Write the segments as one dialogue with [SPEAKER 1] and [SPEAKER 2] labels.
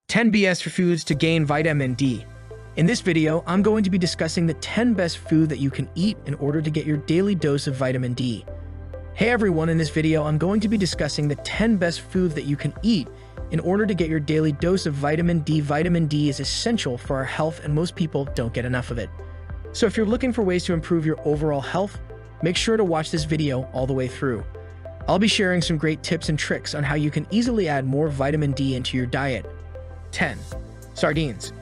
[SPEAKER 1] 10 BS for foods to gain vitamin D. In this video, I'm going to be discussing the 10 best food that you can eat in order to get your daily dose of vitamin D. Hey everyone, in this video, I'm going to be discussing the 10 best foods that you can eat in order to get your daily dose of vitamin D. Vitamin D is essential for our health and most people don't get enough of it. So if you're looking for ways to improve your overall health, make sure to watch this video all the way through. I'll be sharing some great tips and tricks on how you can easily add more vitamin D into your diet. 10. Sardines.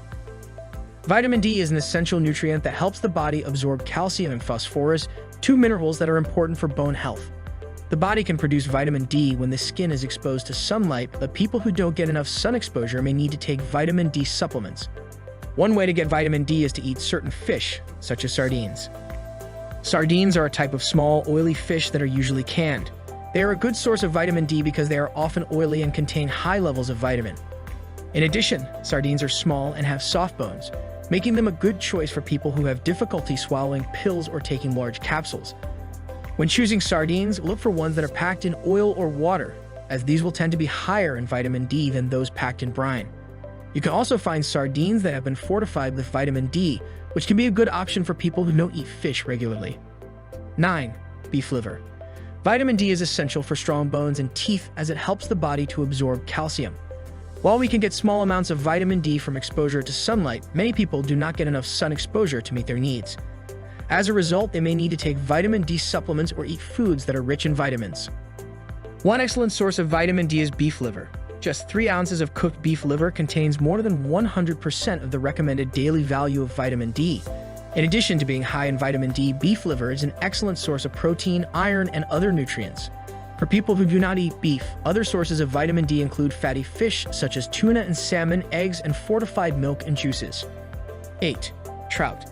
[SPEAKER 1] Vitamin D is an essential nutrient that helps the body absorb calcium and phosphorus, two minerals that are important for bone health. The body can produce vitamin D when the skin is exposed to sunlight, but people who don't get enough sun exposure may need to take vitamin D supplements. One way to get vitamin D is to eat certain fish, such as sardines. Sardines are a type of small, oily fish that are usually canned. They are a good source of vitamin D because they are often oily and contain high levels of vitamin. In addition, sardines are small and have soft bones, making them a good choice for people who have difficulty swallowing pills or taking large capsules. When choosing sardines, look for ones that are packed in oil or water, as these will tend to be higher in vitamin D than those packed in brine. You can also find sardines that have been fortified with vitamin D, which can be a good option for people who don't eat fish regularly. 9. Beef liver. Vitamin D is essential for strong bones and teeth as it helps the body to absorb calcium. While we can get small amounts of vitamin D from exposure to sunlight, many people do not get enough sun exposure to meet their needs. As a result, they may need to take vitamin D supplements or eat foods that are rich in vitamins. One excellent source of vitamin D is beef liver. Just 3 ounces of cooked beef liver contains more than 100% of the recommended daily value of vitamin D. In addition to being high in vitamin D, beef liver is an excellent source of protein, iron, and other nutrients. For people who do not eat beef, other sources of vitamin D include fatty fish such as tuna and salmon, eggs, and fortified milk and juices. 8. Trout.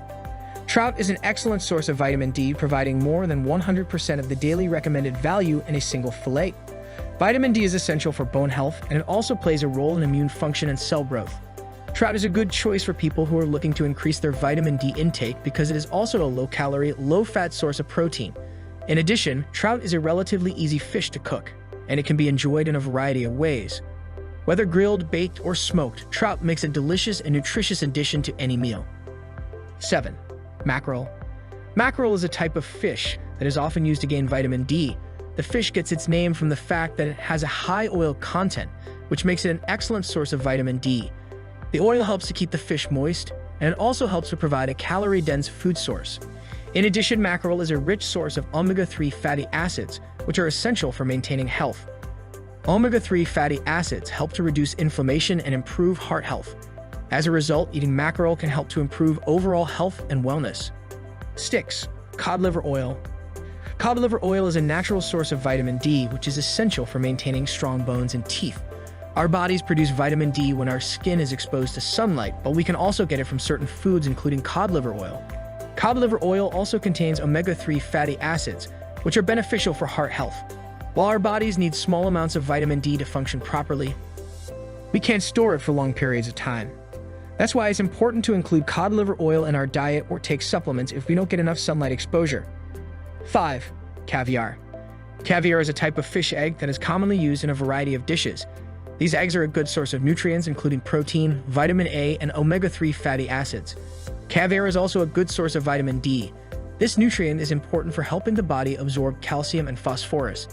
[SPEAKER 1] Trout is an excellent source of vitamin D, providing more than 100% of the daily recommended value in a single fillet. Vitamin D is essential for bone health, and it also plays a role in immune function and cell growth. Trout is a good choice for people who are looking to increase their vitamin D intake because it is also a low-calorie, low-fat source of protein. In addition, trout is a relatively easy fish to cook, and it can be enjoyed in a variety of ways. Whether grilled, baked, or smoked, trout makes a delicious and nutritious addition to any meal. 7. Mackerel. Mackerel is a type of fish that is often used to gain vitamin D. The fish gets its name from the fact that it has a high oil content, which makes it an excellent source of vitamin D. The oil helps to keep the fish moist, and it also helps to provide a calorie-dense food source. In addition, mackerel is a rich source of omega-3 fatty acids, which are essential for maintaining health. Omega-3 fatty acids help to reduce inflammation and improve heart health. As a result, eating mackerel can help to improve overall health and wellness. 6. Cod liver oil. Cod liver oil is a natural source of vitamin D, which is essential for maintaining strong bones and teeth. Our bodies produce vitamin D when our skin is exposed to sunlight, but we can also get it from certain foods, including cod liver oil. Cod liver oil also contains omega-3 fatty acids, which are beneficial for heart health. While our bodies need small amounts of vitamin D to function properly, we can't store it for long periods of time. That's why it's important to include cod liver oil in our diet or take supplements if we don't get enough sunlight exposure. 5. Caviar. Caviar is a type of fish egg that is commonly used in a variety of dishes. These eggs are a good source of nutrients, including protein, vitamin A, and omega-3 fatty acids. Caviar is also a good source of vitamin D. This nutrient is important for helping the body absorb calcium and phosphorus.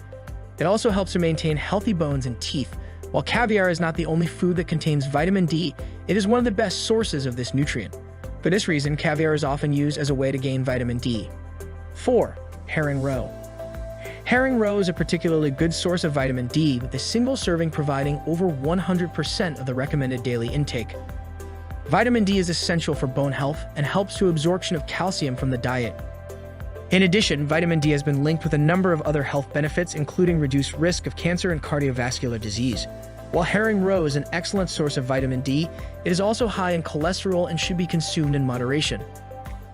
[SPEAKER 1] It also helps to maintain healthy bones and teeth. While caviar is not the only food that contains vitamin D, it is one of the best sources of this nutrient. For this reason, caviar is often used as a way to gain vitamin D. 4. Herring roe. Herring roe is a particularly good source of vitamin D, with a single serving providing over 100% of the recommended daily intake. Vitamin D is essential for bone health and helps to absorption of calcium from the diet. In addition, vitamin D has been linked with a number of other health benefits, including reduced risk of cancer and cardiovascular disease. While herring roe is an excellent source of vitamin D, it is also high in cholesterol and should be consumed in moderation.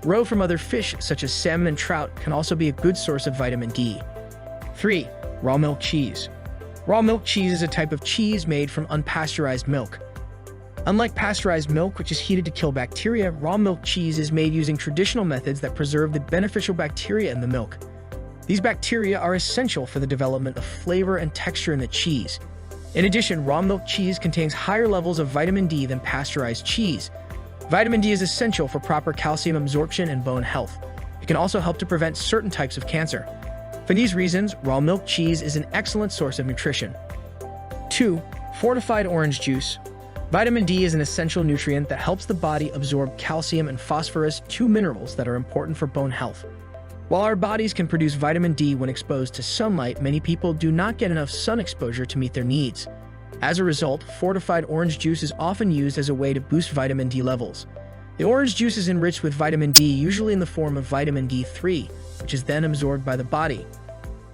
[SPEAKER 1] Roe from other fish, such as salmon and trout, can also be a good source of vitamin D. 3. Raw milk cheese. Raw milk cheese is a type of cheese made from unpasteurized milk. Unlike pasteurized milk, which is heated to kill bacteria, raw milk cheese is made using traditional methods that preserve the beneficial bacteria in the milk. These bacteria are essential for the development of flavor and texture in the cheese. In addition, raw milk cheese contains higher levels of vitamin D than pasteurized cheese. Vitamin D is essential for proper calcium absorption and bone health. It can also help to prevent certain types of cancer. For these reasons, raw milk cheese is an excellent source of nutrition. 2. Fortified orange juice. Vitamin D is an essential nutrient that helps the body absorb calcium and phosphorus, two minerals that are important for bone health. While our bodies can produce vitamin D when exposed to sunlight, many people do not get enough sun exposure to meet their needs. As a result, fortified orange juice is often used as a way to boost vitamin D levels. The orange juice is enriched with vitamin D, usually in the form of vitamin D3, which is then absorbed by the body.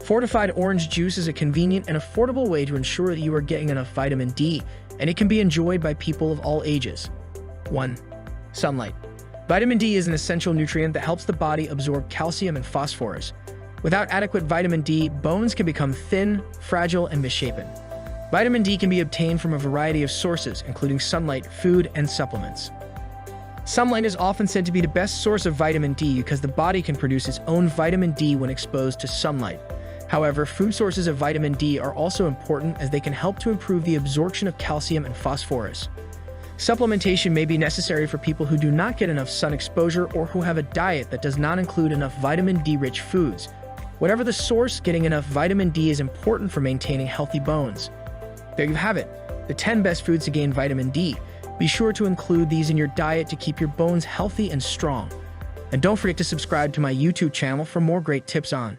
[SPEAKER 1] Fortified orange juice is a convenient and affordable way to ensure that you are getting enough vitamin D, and it can be enjoyed by people of all ages. 1. Sunlight. Vitamin D is an essential nutrient that helps the body absorb calcium and phosphorus. Without adequate vitamin D, bones can become thin, fragile, and misshapen. Vitamin D can be obtained from a variety of sources, including sunlight, food, and supplements. Sunlight is often said to be the best source of vitamin D because the body can produce its own vitamin D when exposed to sunlight. However, food sources of vitamin D are also important as they can help to improve the absorption of calcium and phosphorus. Supplementation may be necessary for people who do not get enough sun exposure or who have a diet that does not include enough vitamin D-rich foods. Whatever the source, getting enough vitamin D is important for maintaining healthy bones. There you have it, the 10 best foods to gain vitamin D. Be sure to include these in your diet to keep your bones healthy and strong. And don't forget to subscribe to my YouTube channel for more great tips on